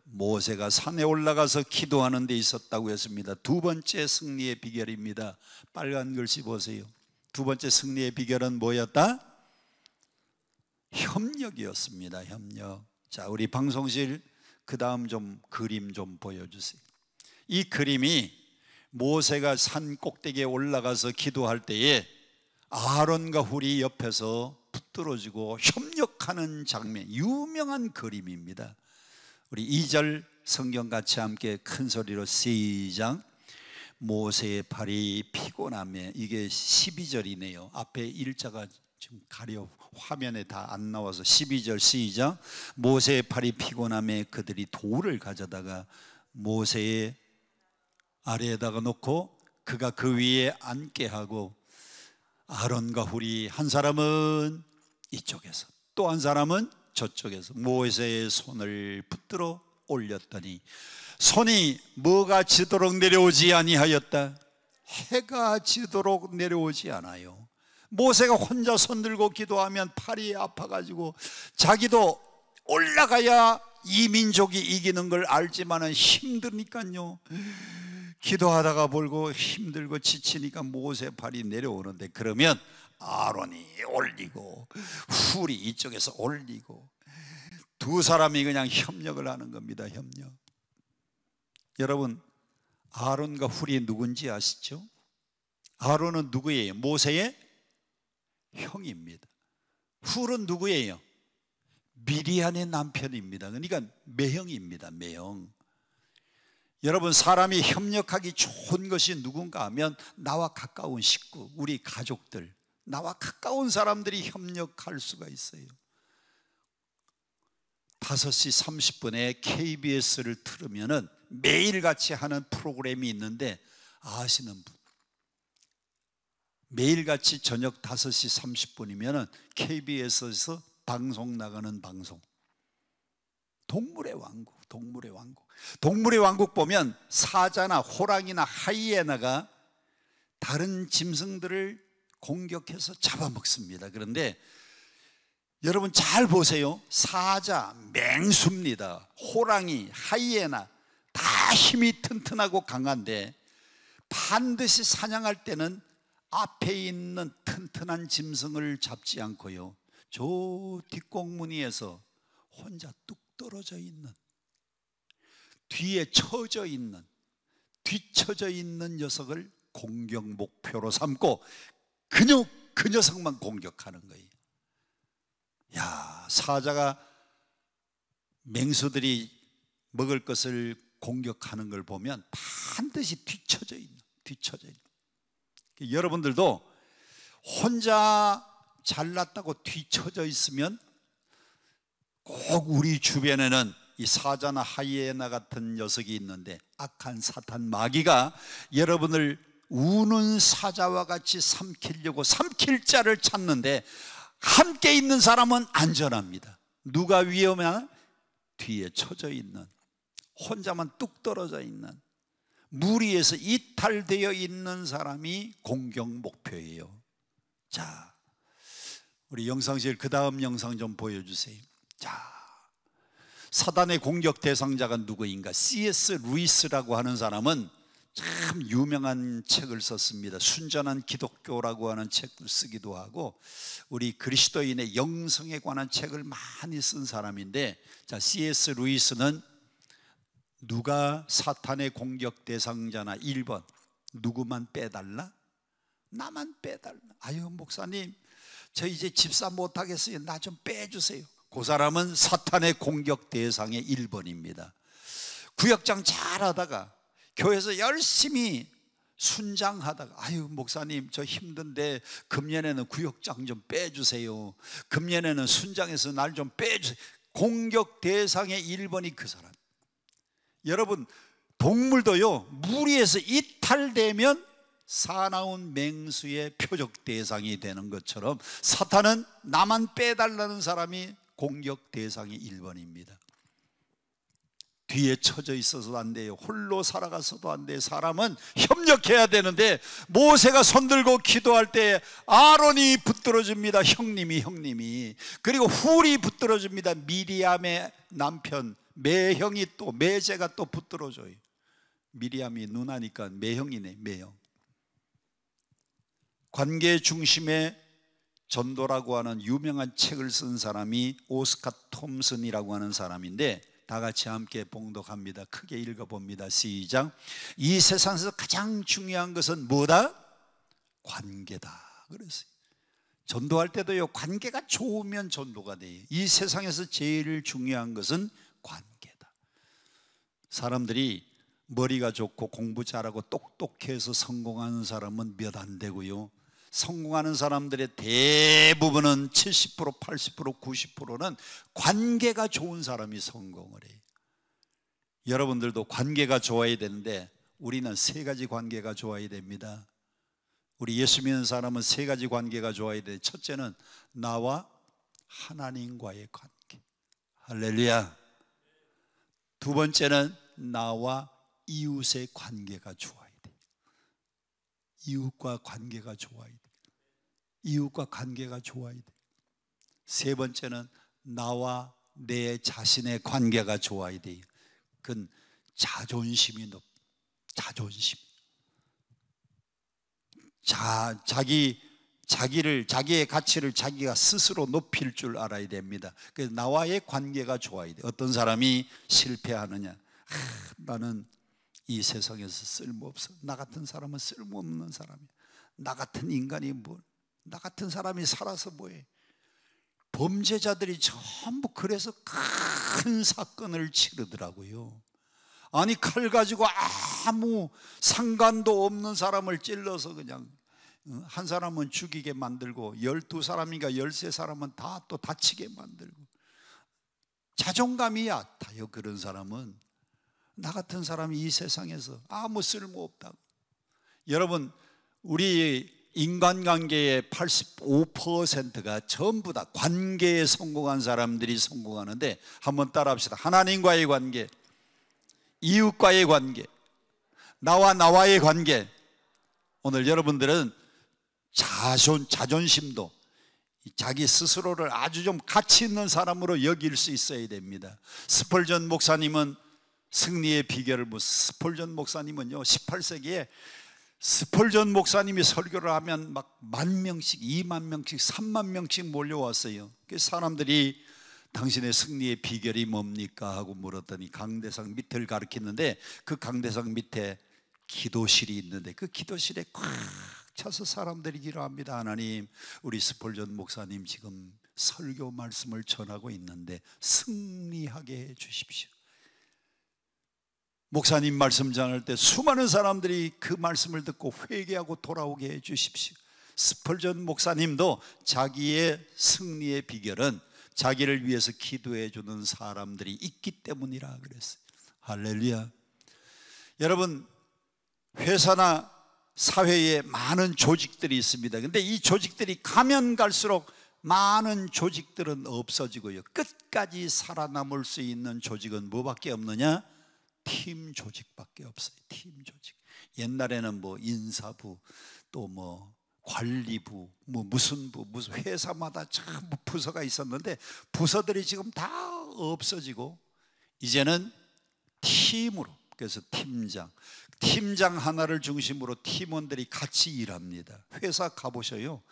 모세가 산에 올라가서 기도하는 데 있었다고 했습니다. 두 번째 승리의 비결입니다. 빨간 글씨 보세요. 두 번째 승리의 비결은 뭐였다? 협력이었습니다. 협력. 자, 우리 방송실 그 다음 좀 그림 좀 보여주세요. 이 그림이 모세가 산 꼭대기에 올라가서 기도할 때에 아론과 훌이 옆에서 붙들어지고 협력하는 장면, 유명한 그림입니다. 우리 2절 성경 같이 함께 큰 소리로 시작. 모세의 팔이 피곤하며, 이게 12절이네요 앞에 일자가 지금 가려 화면에 다 안 나와서 12절 시작. 모세의 팔이 피곤하며 그들이 돌을 가져다가 모세의 아래에다가 놓고 그가 그 위에 앉게 하고, 아론과 훌이 한 사람은 이쪽에서 또 한 사람은 저쪽에서 모세의 손을 붙들어 올렸더니 손이 뭐가 지도록 내려오지 아니하였다. 해가 지도록 내려오지 않아요. 모세가 혼자 손 들고 기도하면 팔이 아파가지고 자기도 올라가야 이 민족이 이기는 걸 알지만은 힘드니까요, 기도하다가 볼고 힘들고 지치니까 모세 팔이 내려오는데, 그러면 아론이 올리고 훌이 이쪽에서 올리고 두 사람이 그냥 협력을 하는 겁니다. 협력. 여러분, 아론과 훌이 누군지 아시죠? 아론은 누구예요? 모세의 형입니다. 훌은 누구예요? 미리안의 남편입니다. 그러니까 매형입니다. 매형. 여러분, 사람이 협력하기 좋은 것이 누군가 하면 나와 가까운 식구, 우리 가족들, 나와 가까운 사람들이 협력할 수가 있어요. 5시 30분에 KBS를 틀으면은 매일같이 하는 프로그램이 있는데 아시는 분? 매일같이 저녁 5시 30분이면은 KBS에서 방송 나가는 방송, 동물의 왕국. 동물의 왕국. 동물의 왕국 보면 사자나 호랑이나 하이에나가 다른 짐승들을 공격해서 잡아먹습니다. 그런데 여러분 잘 보세요. 사자, 맹수입니다. 호랑이, 하이에나 다 힘이 튼튼하고 강한데 반드시 사냥할 때는 앞에 있는 튼튼한 짐승을 잡지 않고요, 저 뒷공무니에서 혼자 뚝 떨어져 있는, 뒤에 처져 있는, 뒤처져 있는 녀석을 공격 목표로 삼고 그 녀석만 공격하는 거예요. 야, 사자가 맹수들이 먹을 것을 공격하는 걸 보면 반드시 뒤처져 있는. 여러분들도 혼자 잘났다고 뒤처져 있으면 꼭 우리 주변에는 이 사자나 하이에나 같은 녀석이 있는데, 악한 사탄 마귀가 여러분을 우는 사자와 같이 삼키려고 삼킬 자를 찾는데 함께 있는 사람은 안전합니다. 누가 위험하나? 뒤에 처져 있는, 혼자만 뚝 떨어져 있는, 무리에서 이탈되어 있는 사람이 공격 목표예요. 자, 우리 영상실 그 다음 영상 좀 보여주세요. 자, 사단의 공격 대상자가 누구인가? C.S. 루이스라고 하는 사람은 참 유명한 책을 썼습니다. 순전한 기독교라고 하는 책을 쓰기도 하고, 우리 그리스도인의 영성에 관한 책을 많이 쓴 사람인데, 자, C.S. 루이스는 누가 사탄의 공격 대상자나 1번, 누구만 빼달라? 나만 빼달라. 아유 목사님, 저 이제 집사 못하겠어요. 나 좀 빼주세요. 그 사람은 사탄의 공격 대상의 1번입니다. 구역장 잘하다가 교회에서 열심히 순장하다가, 아유 목사님 저 힘든데 금년에는 구역장 좀 빼주세요. 금년에는 순장해서 날 좀 빼주세요. 공격 대상의 1번이 그 사람. 여러분, 동물도요, 무리에서 이탈되면 사나운 맹수의 표적 대상이 되는 것처럼 사탄은 나만 빼달라는 사람이 공격 대상이 1번입니다. 뒤에 처져 있어서도 안 돼요. 홀로 살아가서도 안 돼요. 사람은 협력해야 되는데, 모세가 손들고 기도할 때 아론이 붙들어줍니다. 형님이. 그리고 훌이 붙들어줍니다. 미리암의 남편 매형이 또, 매제가 또 붙들어줘요. 미리암이 누나니까 매형이네, 매형. 관계 중심의 전도라고 하는 유명한 책을 쓴 사람이 오스카 톰슨이라고 하는 사람인데, 다 같이 함께 봉독합니다. 크게 읽어봅니다. 시작. 이 세상에서 가장 중요한 것은 뭐다? 관계다. 그랬어요. 전도할 때도요, 관계가 좋으면 전도가 돼요. 이 세상에서 제일 중요한 것은 관계다. 사람들이 머리가 좋고 공부 잘하고 똑똑해서 성공하는 사람은 몇 안 되고요, 성공하는 사람들의 대부분은 70%, 80%, 90%는 관계가 좋은 사람이 성공을 해요. 여러분들도 관계가 좋아야 되는데, 우리는 3가지 관계가 좋아야 됩니다. 우리 예수 믿는 사람은 3가지 관계가 좋아야 돼. 첫째는 나와 하나님과의 관계. 할렐루야. 두 번째는 나와 이웃의 관계가 좋아야 돼. 이웃과 관계가 좋아야 돼. 이웃과 관계가 좋아야 돼. 세 번째는 나와 내 자신의 관계가 좋아야 돼. 그건 자존심이 높. 자존심. 자기의 가치를 자기가 스스로 높일 줄 알아야 됩니다. 그래서 나와의 관계가 좋아야 돼. 어떤 사람이 실패하느냐? 나는 이 세상에서 쓸모없어. 나 같은 사람은 쓸모없는 사람이야. 나 같은 인간이 뭘? 나 같은 사람이 살아서 뭐해? 범죄자들이 전부 그래서 큰 사건을 치르더라고요. 아니, 칼 가지고 아무 상관도 없는 사람을 찔러서 그냥 한 사람은 죽이게 만들고 12사람인가 13사람은 다 또 다치게 만들고. 자존감이 얕아요. 그런 사람은. 나 같은 사람이 이 세상에서 아무 쓸모없다고. 여러분, 우리 인간관계의 85%가 전부 다 관계에 성공한 사람들이 성공하는데, 한번 따라합시다. 하나님과의 관계, 이웃과의 관계, 나와의 관계. 오늘 여러분들은 자존심도 자기 스스로를 아주 좀 가치 있는 사람으로 여길 수 있어야 됩니다. 스펄전 목사님은 승리의 비결을 스펄전 목사님은요, 18세기에 스펄전 목사님이 설교를 하면 막 10,000명씩, 20,000명씩, 30,000명씩 몰려왔어요. 그래서 사람들이 당신의 승리의 비결이 뭡니까? 하고 물었더니 강대상 밑을 가리키는데, 그 강대상 밑에 기도실이 있는데 그 기도실에 꽉 차서 사람들이 기도합니다. 하나님, 우리 스펄전 목사님 지금 설교 말씀을 전하고 있는데 승리하게 해 주십시오. 목사님 말씀 전할 때 수많은 사람들이 그 말씀을 듣고 회개하고 돌아오게 해 주십시오. 스펄전 목사님도 자기의 승리의 비결은 자기를 위해서 기도해 주는 사람들이 있기 때문이라 그랬어요. 할렐루야. 여러분, 회사나 사회에 많은 조직들이 있습니다. 근데 이 조직들이 가면 갈수록 많은 조직들은 없어지고요, 끝까지 살아남을 수 있는 조직은 뭐밖에 없느냐? 팀 조직밖에 없어요. 팀 조직. 옛날에는 뭐 인사부, 또 뭐 관리부, 뭐 무슨 부, 무슨 회사마다 전부 부서가 있었는데 부서들이 지금 다 없어지고 이제는 팀으로, 그래서 팀장 하나를 중심으로 팀원들이 같이 일합니다. 회사 가보셔요.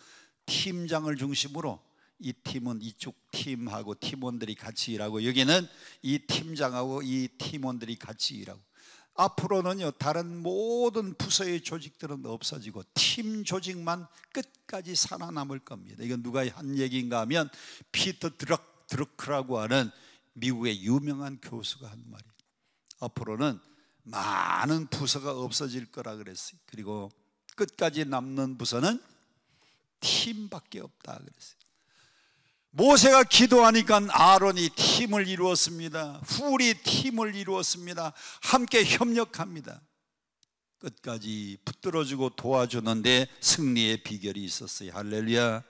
팀장을 중심으로 이 팀은 이쪽 팀하고 팀원들이 같이 일하고, 여기는 이 팀장하고 이 팀원들이 같이 일하고. 앞으로는요, 다른 모든 부서의 조직들은 없어지고 팀 조직만 끝까지 살아남을 겁니다. 이건 누가 한 얘기인가 하면 피터 드러크라고 하는 미국의 유명한 교수가 한 말이에요. 앞으로는 많은 부서가 없어질 거라 그랬어요. 그리고 끝까지 남는 부서는 팀밖에 없다 그랬어요. 모세가 기도하니까 아론이 팀을 이루었습니다. 훌이 팀을 이루었습니다. 함께 협력합니다. 끝까지 붙들어주고 도와주는데 승리의 비결이 있었어요. 할렐루야,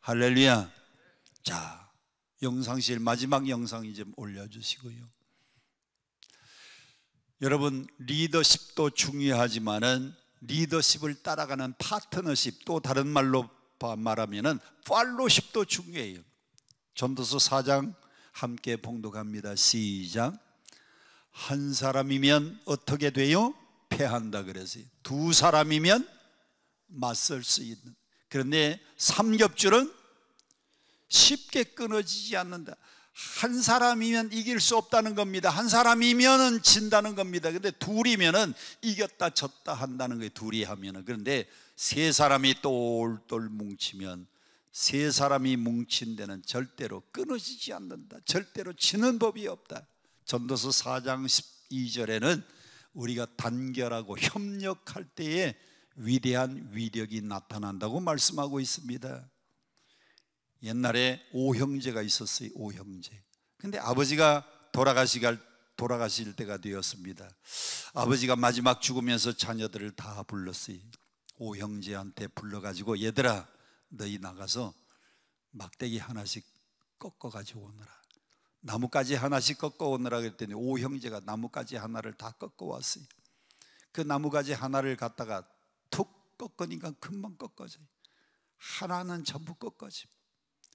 할렐루야. 자, 영상실 마지막 영상 이제 올려주시고요. 여러분, 리더십도 중요하지만은 리더십을 따라가는 파트너십, 또 다른 말로 말하면은 팔로십도 중요해요. 전도서 4장 함께 봉독합니다. 시작. 한 사람이면 어떻게 돼요? 패한다 그랬어요. 두 사람이면 맞설 수 있는. 그런데 삼겹줄은 쉽게 끊어지지 않는다. 한 사람이면 이길 수 없다는 겁니다. 한 사람이면은 진다는 겁니다. 근데 둘이면은 이겼다 졌다 한다는 거예요. 둘이 하면은. 그런데 세 사람이 똘똘 뭉치면, 세 사람이 뭉친 데는 절대로 끊어지지 않는다. 절대로 지는 법이 없다. 전도서 4장 12절에는 우리가 단결하고 협력할 때에 위대한 위력이 나타난다고 말씀하고 있습니다. 옛날에 오형제가 있었어요. 오형제. 근데 아버지가 돌아가실 때가 되었습니다. 아버지가 마지막 죽으면서 자녀들을 다 불렀어요. 오형제한테 불러가지고, 얘들아 너희 나가서 막대기 하나씩 꺾어가지고 오너라. 나뭇가지 하나씩 꺾어오느라 그랬더니 오형제가 나뭇가지 하나를 다 꺾어왔어요. 그 나뭇가지 하나를 갖다가 툭 꺾으니까 금방 꺾어져요. 하나는 전부 꺾어져.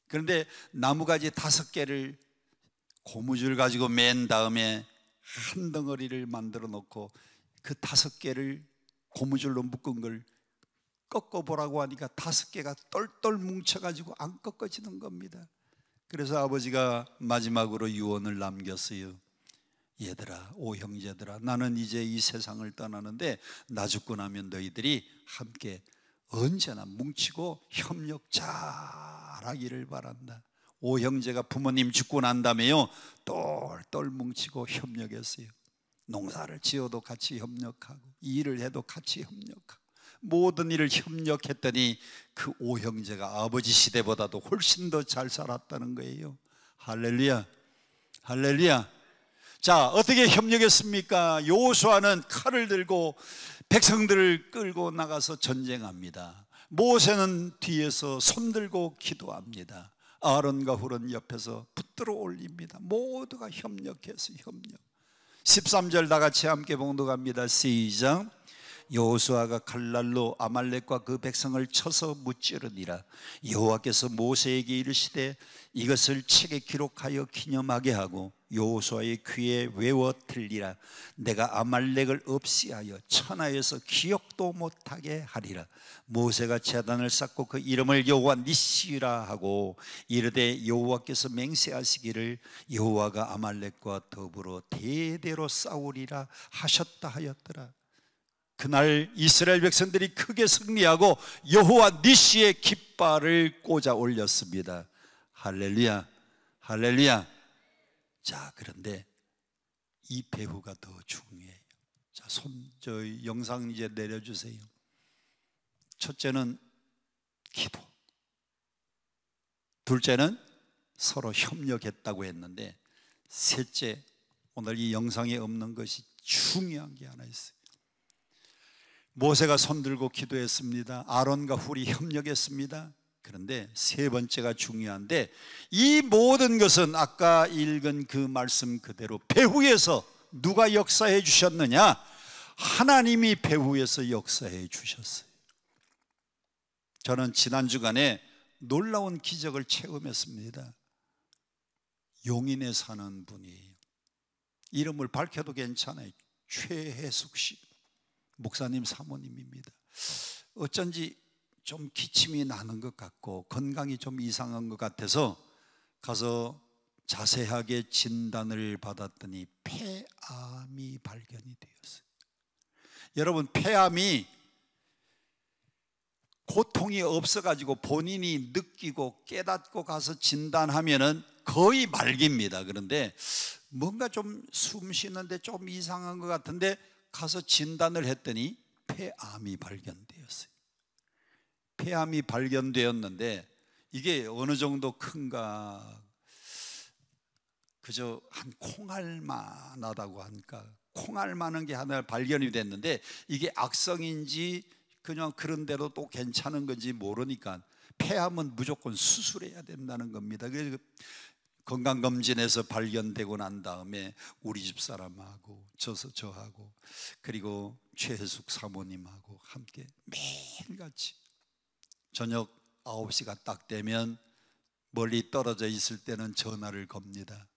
그런데 나뭇가지 5개를 고무줄 가지고 맨 다음에 한 덩어리를 만들어 놓고 그 5개를 고무줄로 묶은 걸 꺾어보라고 하니까 5개가 똘똘 뭉쳐가지고 안 꺾어지는 겁니다. 그래서 아버지가 마지막으로 유언을 남겼어요. 얘들아, 오형제들아, 나는 이제 이 세상을 떠나는데 나 죽고 나면 너희들이 함께 언제나 뭉치고 협력 잘하기를 바란다. 오형제가 부모님 죽고 난 다음에요, 똘똘 뭉치고 협력했어요. 농사를 지어도 같이 협력하고, 일을 해도 같이 협력하고, 모든 일을 협력했더니 그 오형제가 아버지 시대보다도 훨씬 더 잘 살았다는 거예요. 할렐루야, 할렐루야. 자, 어떻게 협력했습니까? 여호수아는 칼을 들고 백성들을 끌고 나가서 전쟁합니다. 모세는 뒤에서 손들고 기도합니다. 아론과 훌은 옆에서 붙들어 올립니다. 모두가 협력해서 협력. 13절 다 같이 함께 봉독합니다. 시작. 여호수아가 칼날로 아말렉과 그 백성을 쳐서 무찌르니라. 여호와께서 모세에게 이르시되 이것을 책에 기록하여 기념하게 하고 여호수아의 귀에 외워 들리라. 내가 아말렉을 없이하여 천하에서 기억도 못하게 하리라. 모세가 제단을 쌓고 그 이름을 여호와 니시라 하고 이르되 여호와께서 맹세하시기를 여호와가 아말렉과 더불어 대대로 싸우리라 하셨다 하였더라. 그날 이스라엘 백성들이 크게 승리하고 여호와 니시의 깃발을 꽂아 올렸습니다. 할렐루야, 할렐루야. 자, 그런데 이 배후가 더 중요해요. 자, 저 영상 이제 내려주세요. 첫째는 기도, 둘째는 서로 협력했다고 했는데, 셋째, 오늘 이 영상에 없는 것이 중요한 게 하나 있어요. 모세가 손들고 기도했습니다. 아론과 훌이 협력했습니다. 그런데 세 번째가 중요한데, 이 모든 것은 아까 읽은 그 말씀 그대로 배후에서 누가 역사해 주셨느냐? 하나님이 배후에서 역사해 주셨어요. 저는 지난 주간에 놀라운 기적을 체험했습니다. 용인에 사는 분이에요. 이름을 밝혀도 괜찮아요. 최혜숙 씨, 목사님 사모님입니다. 어쩐지 좀 기침이 나는 것 같고 건강이 좀 이상한 것 같아서 가서 자세하게 진단을 받았더니 폐암이 발견이 되었어요. 여러분, 폐암이 고통이 없어가지고 본인이 느끼고 깨닫고 가서 진단하면은 거의 말깁니다. 그런데 뭔가 좀 숨 쉬는데 좀 이상한 것 같은데 가서 진단을 했더니 폐암이 발견되었어요. 폐암이 발견되었는데 이게 어느 정도 큰가? 그저 한 콩알만하다고 하니까 콩알만한 게 하나 발견이 됐는데 이게 악성인지 그냥 그런 대로 또 괜찮은 건지 모르니까 폐암은 무조건 수술해야 된다는 겁니다. 그래서 건강검진에서 발견되고 난 다음에 우리 집 사람하고 저하고 그리고 최혜숙 사모님하고 함께 매일같이 저녁 9시가 딱 되면 멀리 떨어져 있을 때는 전화를 겁니다.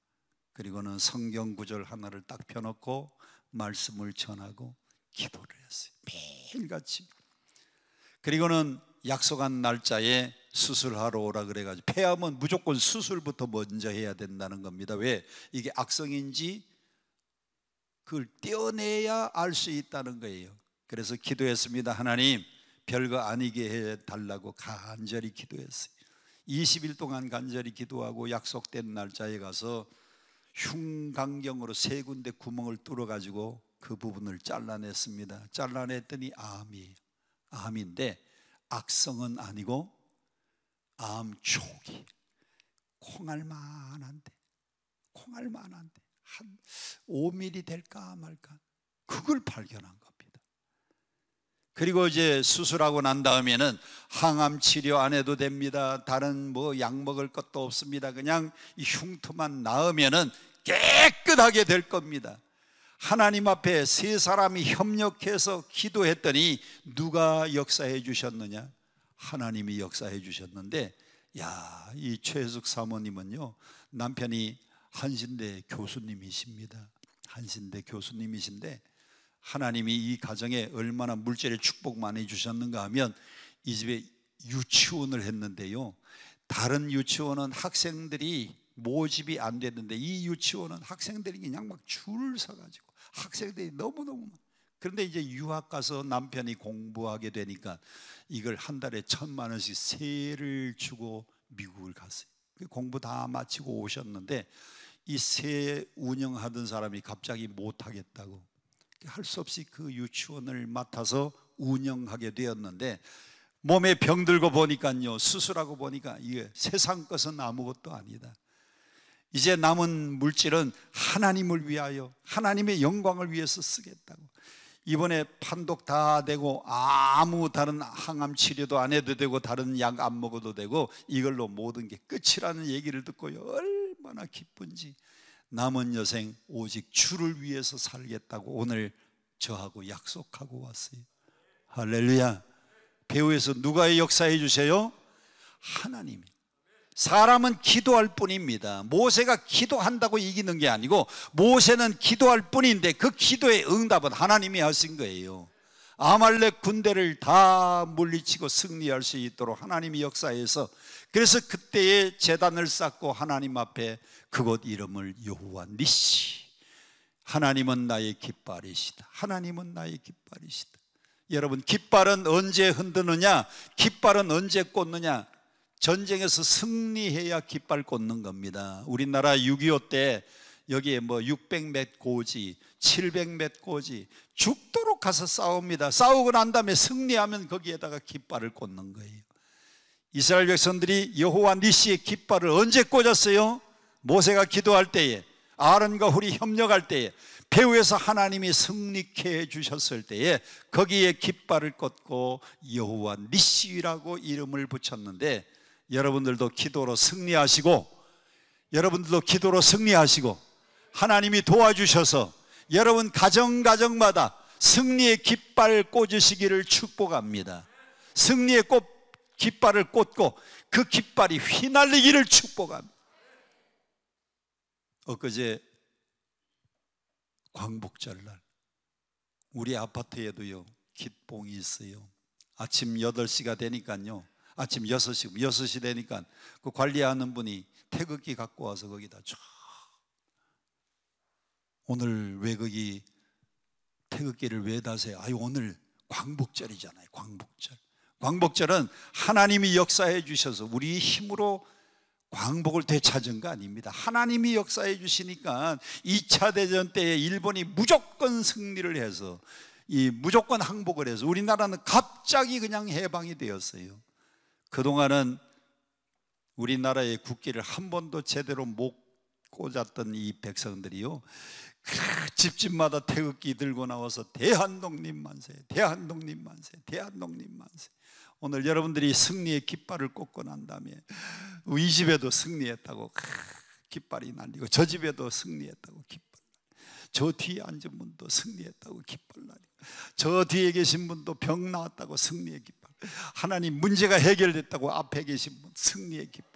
그리고는 성경 구절 하나를 딱 펴놓고 말씀을 전하고 기도를 했어요. 매일같이. 그리고는 약속한 날짜에 수술하러 오라 그래가지고, 폐암은 무조건 수술부터 먼저 해야 된다는 겁니다. 왜? 이게 악성인지 그걸 떼어내야 알 수 있다는 거예요. 그래서 기도했습니다. 하나님, 별거 아니게 해달라고 간절히 기도했어요. 20일 동안 간절히 기도하고 약속된 날짜에 가서 흉강경으로 3군데 구멍을 뚫어가지고 그 부분을 잘라냈습니다. 잘라냈더니 암인데 악성은 아니고 암 초기, 콩알만한데 한 5mm 될까 말까, 그걸 발견한 겁니다. 그리고 이제 수술하고 난 다음에는 항암 치료 안 해도 됩니다. 다른 뭐 약 먹을 것도 없습니다. 그냥 이 흉터만 나으면은 깨끗하게 될 겁니다. 하나님 앞에 세 사람이 협력해서 기도했더니 누가 역사해 주셨느냐? 하나님이 역사해 주셨는데, 야, 이 최혜숙 사모님은요, 남편이 한신대 교수님이십니다. 한신대 교수님이신데 하나님이 이 가정에 얼마나 물질의 축복 많이 주셨는가 하면, 이 집에 유치원을 했는데요, 다른 유치원은 학생들이 모집이 안 됐는데 이 유치원은 학생들이 그냥 막 줄 서가지고 학생들이 너무너무 많아요. 그런데 이제 유학 가서 남편이 공부하게 되니까 이걸 한 달에 1,000만 원씩 세를 주고 미국을 갔어요. 공부 다 마치고 오셨는데 이 세 운영하던 사람이 갑자기 못하겠다고 할 수 없이 그 유치원을 맡아서 운영하게 되었는데, 몸에 병들고 보니까요, 수술하고 보니까 이게 세상 것은 아무것도 아니다. 이제 남은 물질은 하나님을 위하여, 하나님의 영광을 위해서 쓰겠다고. 이번에 판독 다 되고 아무 다른 항암 치료도 안 해도 되고 다른 약 안 먹어도 되고 이걸로 모든 게 끝이라는 얘기를 듣고요, 얼마나 기쁜지. 남은 여생 오직 주를 위해서 살겠다고 오늘 저하고 약속하고 왔어요. 할렐루야. 배후에서 누가 역사해 주세요? 하나님이. 사람은 기도할 뿐입니다. 모세가 기도한다고 이기는 게 아니고, 모세는 기도할 뿐인데 그 기도의 응답은 하나님이 하신 거예요. 아말렉 군대를 다 물리치고 승리할 수 있도록 하나님이 역사해서, 그래서 그때에 제단을 쌓고 하나님 앞에 그곳 이름을 여호와 니시, 하나님은 나의 깃발이시다, 하나님은 나의 깃발이시다. 여러분, 깃발은 언제 흔드느냐? 깃발은 언제 꽂느냐? 전쟁에서 승리해야 깃발 꽂는 겁니다. 우리나라 6.25 때 여기에 뭐 600몇 고지, 700몇 고지 죽도록 가서 싸웁니다. 싸우고 난 다음에 승리하면 거기에다가 깃발을 꽂는 거예요. 이스라엘 백성들이 여호와 니시의 깃발을 언제 꽂았어요? 모세가 기도할 때에, 아론과 훌이 협력할 때에, 배후에서 하나님이 승리케 해주셨을 때에 거기에 깃발을 꽂고 여호와 니시라고 이름을 붙였는데, 여러분들도 기도로 승리하시고 하나님이 도와주셔서 여러분 가정마다 승리의 깃발 꽂으시기를 축복합니다. 승리의 깃발을 꽂고 그 깃발이 휘날리기를 축복합니다. 엊그제 광복절날 우리 아파트에도요 깃봉이 있어요. 아침 8시가 되니까요, 아침 6시 되니까 그 관리하는 분이 태극기 갖고 와서 거기다 쫙, 오늘 왜 거기 태극기를 왜 다세요? 아유, 오늘 광복절이잖아요. 광복절은 하나님이 역사해 주셔서 우리 힘으로 광복을 되찾은 거 아닙니다. 하나님이 역사해 주시니까 2차 대전 때에 일본이 무조건 승리를 해서 무조건 항복을 해서 우리나라는 갑자기 그냥 해방이 되었어요. 그동안은 우리나라의 국기를 한 번도 제대로 못 꽂았던 이 백성들이요, 집집마다 태극기 들고 나와서 대한독립 만세, 대한독립 만세, 대한독립 만세. 오늘 여러분들이 승리의 깃발을 꽂고 난 다음에 이 집에도 승리했다고 깃발이 날리고, 저 집에도 승리했다고 깃발, 저 뒤에 앉은 분도 승리했다고 깃발 날리고, 저 뒤에 계신 분도 병 나았다고 승리의 깃발, 하나님 문제가 해결됐다고 앞에 계신 분 승리의 깃발.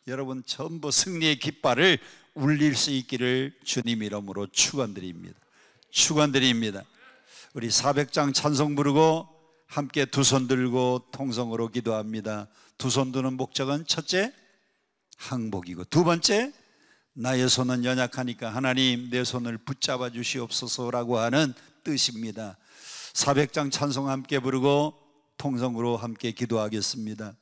여러분 전부 승리의 깃발을 울릴 수 있기를 주님 이름으로 축원드립니다. 우리 400장 찬송 부르고 함께 두 손 들고 통성으로 기도합니다. 두 손 드는 목적은 첫째, 항복이고, 두 번째, 나의 손은 연약하니까 하나님 내 손을 붙잡아 주시옵소서라고 하는 뜻입니다. 400장 찬송 함께 부르고 통성으로 함께 기도하겠습니다.